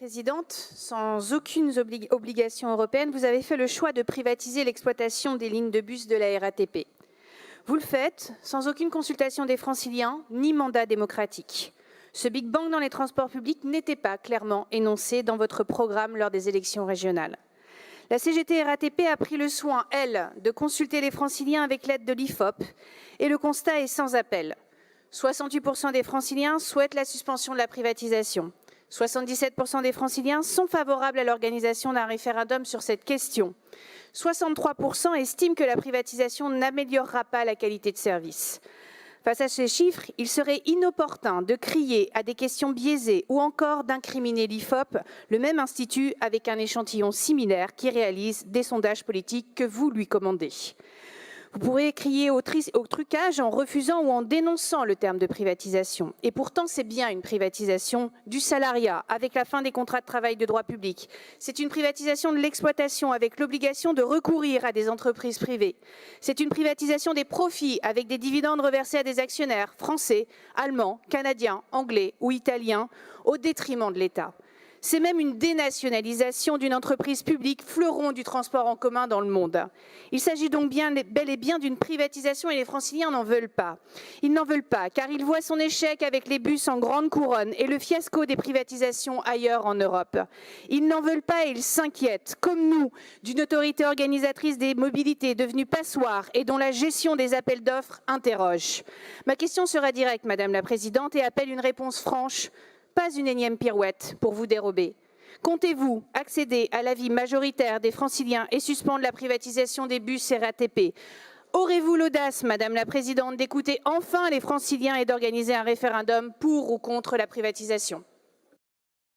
Présidente, sans aucune obligation européenne, vous avez fait le choix de privatiser l'exploitation des lignes de bus de la RATP. Vous le faites sans aucune consultation des Franciliens ni mandat démocratique. Ce Big Bang dans les transports publics n'était pas clairement énoncé dans votre programme lors des élections régionales. La CGT RATP a pris le soin, elle, de consulter les Franciliens avec l'aide de l'IFOP, et le constat est sans appel. 68% des Franciliens souhaitent la suspension de la privatisation. 77% des Franciliens sont favorables à l'organisation d'un référendum sur cette question. 63% estiment que la privatisation n'améliorera pas la qualité de service. Face à ces chiffres, il serait inopportun de crier à des questions biaisées ou encore d'incriminer l'IFOP, le même institut avec un échantillon similaire qui réalise des sondages politiques que vous lui commandez. Vous pourrez crier au trucage en refusant ou en dénonçant le terme de privatisation. Et pourtant, c'est bien une privatisation du salariat avec la fin des contrats de travail de droit public. C'est une privatisation de l'exploitation avec l'obligation de recourir à des entreprises privées. C'est une privatisation des profits avec des dividendes reversés à des actionnaires français, allemands, canadiens, anglais ou italiens au détriment de l'État. C'est même une dénationalisation d'une entreprise publique fleuron du transport en commun dans le monde. Il s'agit donc bel et bien d'une privatisation et les Franciliens n'en veulent pas. Ils n'en veulent pas car ils voient son échec avec les bus en grande couronne et le fiasco des privatisations ailleurs en Europe. Ils n'en veulent pas et ils s'inquiètent, comme nous, d'une autorité organisatrice des mobilités devenue passoire et dont la gestion des appels d'offres interroge. Ma question sera directe, Madame la Présidente, et appelle une réponse franche. Pas une énième pirouette pour vous dérober. Comptez-vous accéder à l'avis majoritaire des Franciliens et suspendre la privatisation des bus RATP? Aurez-vous l'audace, Madame la Présidente, d'écouter enfin les Franciliens et d'organiser un référendum pour ou contre la privatisation?